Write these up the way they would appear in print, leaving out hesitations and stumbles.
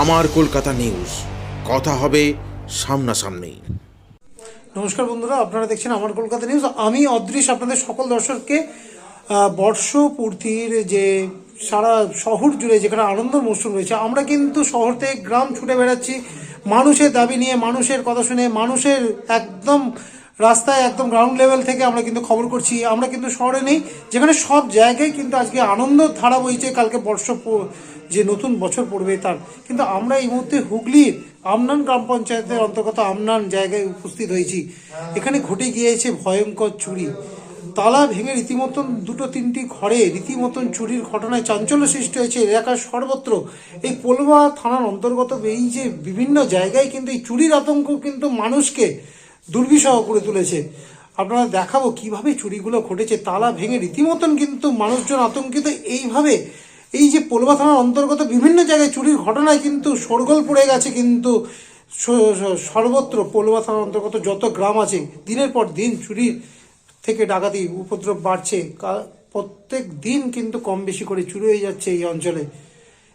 আমার কলকাতা নিউজ, কথা হবে সামনাসামনি। নমস্কার বন্ধুরা, আপনারা দেখছেন আমার কলকাতা নিউজ। আমি অদৃশ আপনাদের সকল দর্শককে বর্ষপূর্তির যে সারা শহর জুড়ে যেখানে আনন্দ মৌসুম রয়েছে, আমরা কিন্তু শহর থেকে গ্রাম ছুটে বেড়াচ্ছি মানুষের দাবি নিয়ে, মানুষের কথা শুনে, মানুষের একদম রাস্তায় একদম গ্রাউন্ড লেভেল থেকে আমরা কিন্তু খবর করছি। আমরা কিন্তু শহরে নেই, যেখানে সব জায়গায় কিন্তু আজকে আনন্দ ধারা বইছে। কালকে যে নতুন বছর পড়বে তার, কিন্তু আমরা এই মুহূর্তে হুগলির আমনান গ্রাম পঞ্চায়েতের অন্তর্গত আমনান জায়গায় উপস্থিত হয়েছি। এখানে ঘটে গিয়েছে ভয়ঙ্কর চুরি। তালা ভেঙে রীতিমতন দুটো তিনটি ঘরে রীতিমতন চুরির ঘটনায় চাঞ্চল্য সৃষ্টি হয়েছে এলাকার সর্বত্র। এই পোলবা থানার অন্তর্গত এই যে বিভিন্ন জায়গায় কিন্তু এই চুরির আতঙ্ক কিন্তু মানুষকে দুর্বিষহ করে তুলেছে। আপনারা দেখাবো কিভাবে চুরিগুলো ঘটেছে। তালা ভেঙে রীতিমতন কিন্তু মানুষজন আতঙ্কিত। এইভাবে এই যে পোলবা থানার অন্তর্গত বিভিন্ন জায়গায় চুরির ঘটনায় কিন্তু শোরগোল পড়ে গেছে। কিন্তু সর্বত্র পোলবা থানার অন্তর্গত যত গ্রাম আছে, দিনের পর দিন চুরির থেকে ডাকাতি উপদ্রব বাড়ছে। প্রত্যেক দিন কিন্তু কম বেশি করে চুরি হয়ে যাচ্ছে এই অঞ্চলে।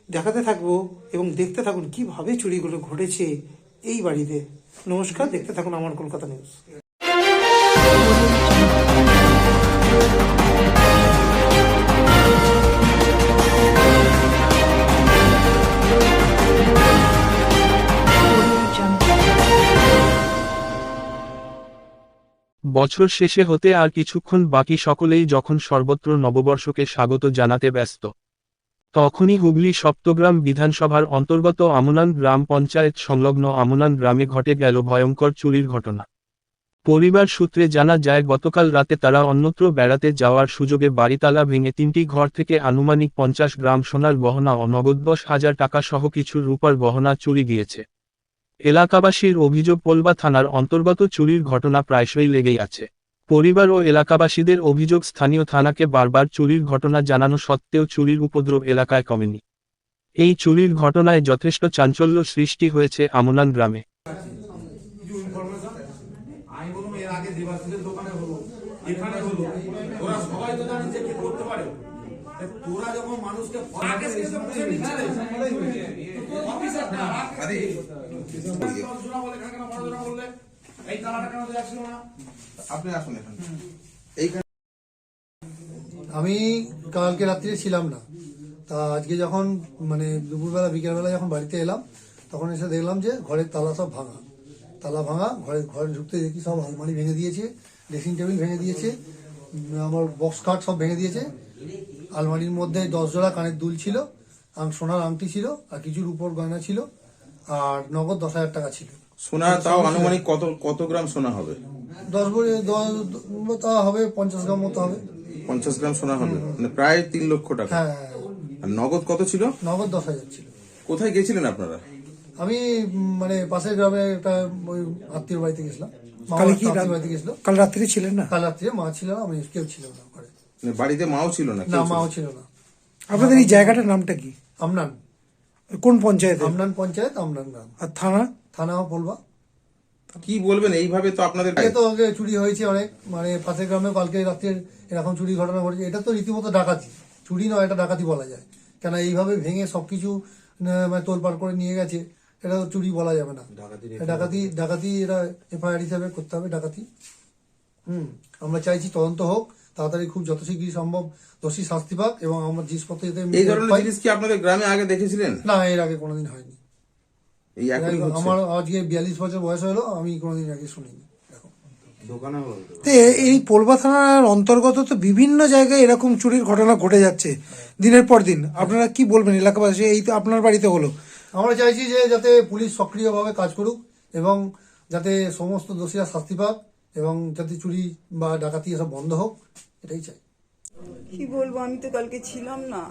দেখাতে থাকবো এবং দেখতে থাকুন কিভাবে চুরিগুলো ঘটেছে এই বাড়িতে। নমস্কার, দেখতে থাকুন আমার কলকাতা নিউজ। বছর শেষে হতে আর কিছুক্ষণ বাকি, সকলেই যখন সর্বত্র নববর্ষকে স্বাগত জানাতে ব্যস্ত, তখনই হুগলি সপ্তগ্রাম বিধানসভার অন্তর্গত আমনান গ্রাম পঞ্চায়েত সংলগ্ন আমনান গ্রামে ঘটে গেল ভয়ঙ্কর চুরির ঘটনা। পরিবার সূত্রে জানা যায়, গতকাল রাতে তারা অন্যত্র বেড়াতে যাওয়ার সুযোগে বাড়িতালা ভেঙে 3টি ঘর থেকে আনুমানিক 50 গ্রাম সোনার গহনা ও নগদ 10,000 টাকা সহ কিছু রূপার গহনা চুরি গিয়েছে। এলাকাবাসীর অভিযোগ, পোলবা থানার অন্তর্গত চুরির ঘটনা প্রায়শই লেগেই আছে। পরিবার ও এলাকাবাসীদের অভিযোগ, স্থানীয় থানাকে বারবার চুরির ঘটনা জানানো সত্ত্বেও চুরির উপদ্রব এলাকায় কমেনি। এই চুরির ঘটনায় যথেষ্ট চাঞ্চল্য সৃষ্টি হয়েছে আমনান গ্রামে। তোরা যখন মানুষকে আমি কালকে রাত্রে ছিলাম না, তা আজকে যখন মানে দুপুরবেলা বিকেলবেলা যখন বাড়িতে এলাম, তখন এসে দেখলাম যে ঘরের তালা সব ভাঙা। তালা ভাঙা, ঘরে ঢুকতে দেখি সব আলমারি ভেঙে দিয়েছে, ড্রেসিং টেবিল ভেঙে দিয়েছে, আমার বক্স খাট সব ভেঙে দিয়েছে। আলমারির মধ্যে 10 জোড়া কানের দুল ছিল, সোনার আংটি ছিল, আর কিছু রূপোর গয়না ছিল, আর নগদ 10,000 টাকা ছিল। সোনা তাও আনুমানিক কত গ্রাম সোনা হবে? 10 ভরি তা হবে, 50 গ্রাম মতো হবে। 50 গ্রাম সোনা হবে, মানে প্রায় 3 লক্ষ টাকা। হ্যাঁ, আর নগদ কত ছিল? নগদ 10,000 ছিল। কোথায় গেছিলেন আপনারা? আমি মানে পাশের গ্রামে একটা ওই আত্মীয় বাড়িতে গেছিলাম। বাড়িতে গেছিল। কাল রাত্রি ছিলেন না? কাল রাত্রে মা ছিল, আমি কেউ ছিল না ঘরে। মানে বাড়িতে মাও ছিল না? না, মাও ছিল না। আপনাদের এই জায়গাটার নামটা কি? আমনান। কোন পঞ্চায়েত? আমনান পঞ্চায়েত, আমনান গ্রাম। আর থানা? থানাও বলবা। কি বলবেন, এইভাবে তো আপনাদের তো আগে চুরি হয়েছে অনেক, মানে পাশের গ্রামে কালকে রাত্রে এরকম চুরি ঘটনা ঘটেছে। এটা তো রীতিমতো ডাকাতি, চুরি নয়, এটা ডাকাতি বলা যায়। কেন এইভাবে ভেঙে সবকিছু মানে তোলপাড় করে নিয়ে গেছে, এটা তো চুরি বলা যাবে না। ডাকাতি এরা এফআইআর হিসাবে করতে হবে ডাকাতি। আমরা চাইছি তদন্ত হোক তাড়াতাড়ি, খুব যত শীঘ্রই সম্ভব দোষী শাস্তি পাক, এবং আমার জিনিসপত্র এই ধরনের জিনিস কি আপনাদের গ্রামে আগে দেখেছিলেন? না, এর আগে কোনোদিন হয়নি। আমার আজকে 42 বছর বয়স হলো, আমি কোনোদিন আগে শুনিনি। এই পোলবা থানার অন্তর্গত তো বিভিন্ন জায়গায় এরকম চুরির ঘটনা ঘটে যাচ্ছে দিনের পর দিন। আপনারা কি বলবেন এলাকাবাসী? এই তো আপনার বাড়িতে হলো। আমরা চাইছি যে যাতে পুলিশ সক্রিয়ভাবে কাজ করুক, এবং যাতে সমস্ত দোষীরা শাস্তি পাক, এবং যাতে চুরি বা ডাকাতি এসব বন্ধ হোক, এটাই চাই। কি বলবো, আমি তো কালকে ছিলাম না।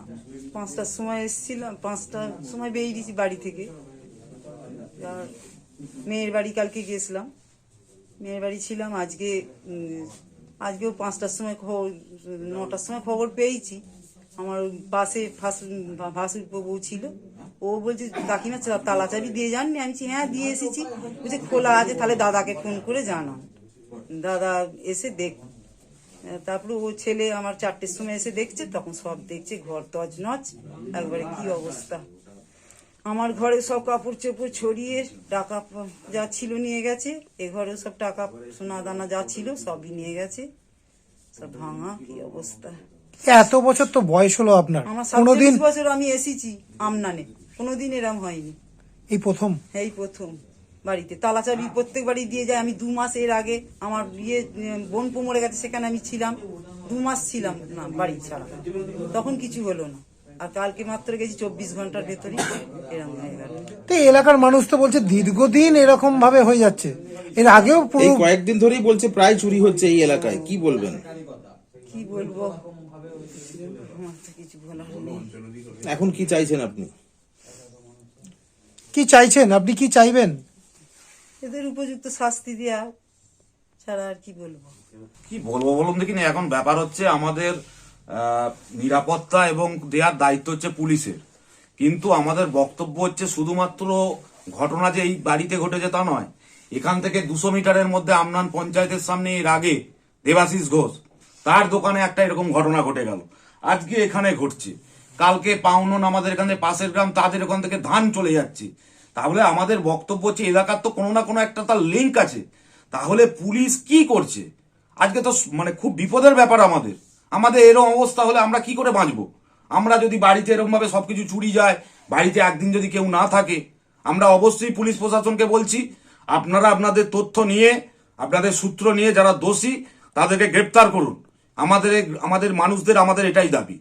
5টার সময় এসেছিলাম, 5টার সময় বেরিয়েছি বাড়ি থেকে। আর মেয়ের বাড়ি কালকে গেছিলাম, মেয়ের বাড়ি ছিলাম। আজকেও 5টার সময় 9টার সময় খবর পেয়েছি। আমার পাশে ভাসুর বউ ছিল, ও বলছে কাকিমা তালা চাবি দিয়ে যাননি? আমি হ্যাঁ দিয়ে এসেছি। বলছে খোলা আছে, তাহলে দাদাকে ফোন করে জানান। দাদা এসে দেখ, তারপরে ও ছেলে আমার 4টের সময় এসে দেখছে, তখন সব দেখছে ঘর তছনছ, একবারে কি অবস্থা। আমার ঘরে সব কাপড় চোপড় ছড়িয়ে টাকা যা ছিল নিয়ে গেছে, এ ঘরে সব টাকা সোনা দানা যা ছিল সবই নিয়ে গেছে, সব ভাঙা, কি অবস্থা। এত বছর তো বয়স হলো আপনার, আমার কোনোদিন 47 বছর আমি এসেছি আমনানে, কোনোদিন এরম হয়নি, এই প্রথম? এই প্রথম। বাড়িতে তালা চাবি প্রত্যেক বাড়ি দিয়ে যায়। আমি 2 মাস এর আগে আমার বিয়ে বোনপো মরে গেছে, সেখানে আমি ছিলাম 2 মাস ছিলাম না বাড়ি ছাড়া, তখন কিছু হলো না। আর কালকে মাত্র গেছি 24 ঘন্টার ভেতরেই এরকম হয়ে গেল। তো এই এলাকার মানুষ তো বলছে দীর্ঘদিন এরকম ভাবে হয়ে যাচ্ছে, এর আগেও এই কয়েকদিন ধরেই বলছে প্রায় চুরি হচ্ছে এই এলাকায়, কি বলবেন? কি বলবো, আমার তো কিছু বলার নেই। এখন কি চাইছেন আপনি? কি চাইছেন আপনি, কি চাইবেন? এদের উপযুক্ত শাস্তি দেয়া ছাড়া আর কি বলবো। কি বলবো বলুন দেখিনি। এখন ব্যাপার হচ্ছে আমাদের নিরাপত্তা এবং দেওয়ার দায়িত্ব হচ্ছে পুলিশের, কিন্তু আমাদের বক্তব্য হচ্ছে শুধুমাত্র ঘটনা যে এই বাড়িতে ঘটেছে তা নয়। এখান থেকে 200 মিটারের মধ্যে আমনান পঞ্চায়েতের সামনে এর আগে দেবাশিস ঘোষ তার দোকানে একটা এরকম ঘটনা ঘটে গেল, আজকে এখানে ঘটছে। কালকে পাউনন আমাদের এখানে পাশের গ্রাম, তাদের ওখান থেকে ধান চলে যাচ্ছে। তাহলে আমাদের বক্তব্য হচ্ছে এলাকার তো কোনো না কোনো একটা তার লিঙ্ক আছে। তাহলে পুলিশ কি করছে? আজকে তো মানে খুব বিপদের ব্যাপার আমাদের। আমাদের এরকম অবস্থা হলে আমরা কি করে বাঁচবো? আমরা যদি বাড়িতে এরকম ভাবে সবকিছু চুরি যায়, বাড়িতে একদিন যদি কেউ না থাকে, আমরা অবশ্যই পুলিশ প্রশাসনকে বলছি, আপনারা আপনাদের তথ্য নিয়ে, আপনাদের সূত্র নিয়ে যারা দোষী তাদেরকে গ্রেপ্তার করুন। আমাদের মানুষদের আমাদের এটাই দাবি।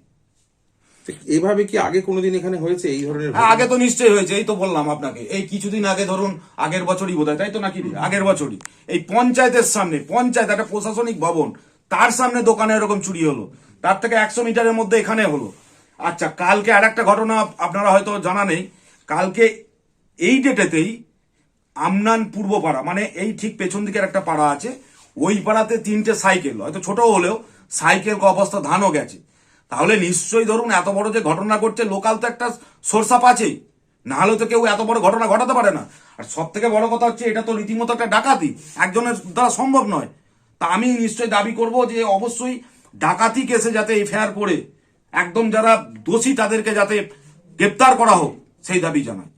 এভাবে কি আগে কোনোদিন এখানে হয়েছে এই ধরনের হ্যাঁ, আগে তো নিশ্চয়ই হয়েছে। এই তো বললাম আপনাকে, এই কিছুদিন আগে ধরুন, আগের বছরই বোধহয়, তাই তো নাকি? আগের বছরই এই পঞ্চায়েতের সামনে, পঞ্চায়েত একটা প্রশাসনিক ভবন, তার সামনে দোকানে এরকম চুরি হলো। তার থেকে 100 মিটারের মধ্যে এখানে হলো। আচ্ছা, কালকে আর একটা ঘটনা আপনারা হয়তো জানা নেই, কালকে এই ডেটেতেই আমনান পূর্বপাড়া, মানে এই ঠিক পেছন দিকের একটা পাড়া আছে, ওই পাড়াতে 3টে সাইকেল, হয়তো ছোট হলেও সাইকেল অবস্থা ধানও গেছে। তাহলে নিশ্চয়ই ধরুন এত বড় যে ঘটনা ঘটছে, লোকাল তো একটা সোর্সাপ আছেই, না হলে তো কেউ এত বড় ঘটনা ঘটাতে পারে না। আর সব থেকে বড় কথা হচ্ছে এটা তো রীতিমতো একটা ডাকাতি, একজনের দ্বারা সম্ভব নয়। তা আমি নিশ্চয়ই দাবি করব যে অবশ্যই ডাকাতি কেসে যাতে এফআইআর করে একদম যারা দোষী তাদেরকে যাতে গ্রেপ্তার করা হোক, সেই দাবি জানাই।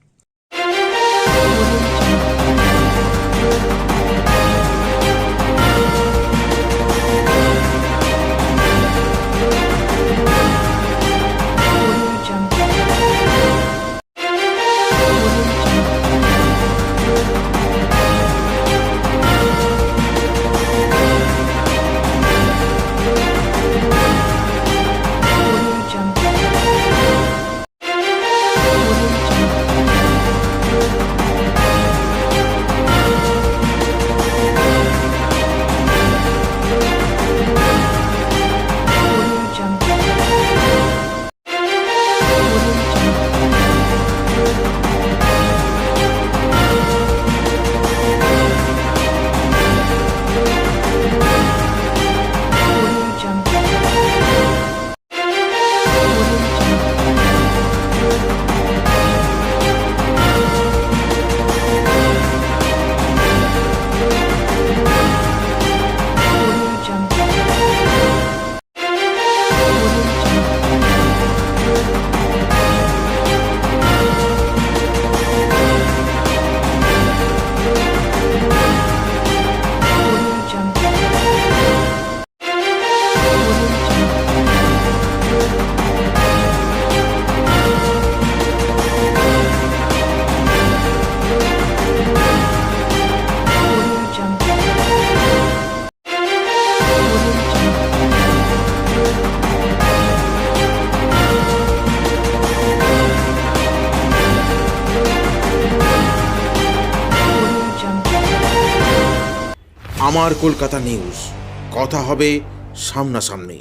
আমার কলকাতা নিউজ, কথা হবে সামনাসামনি।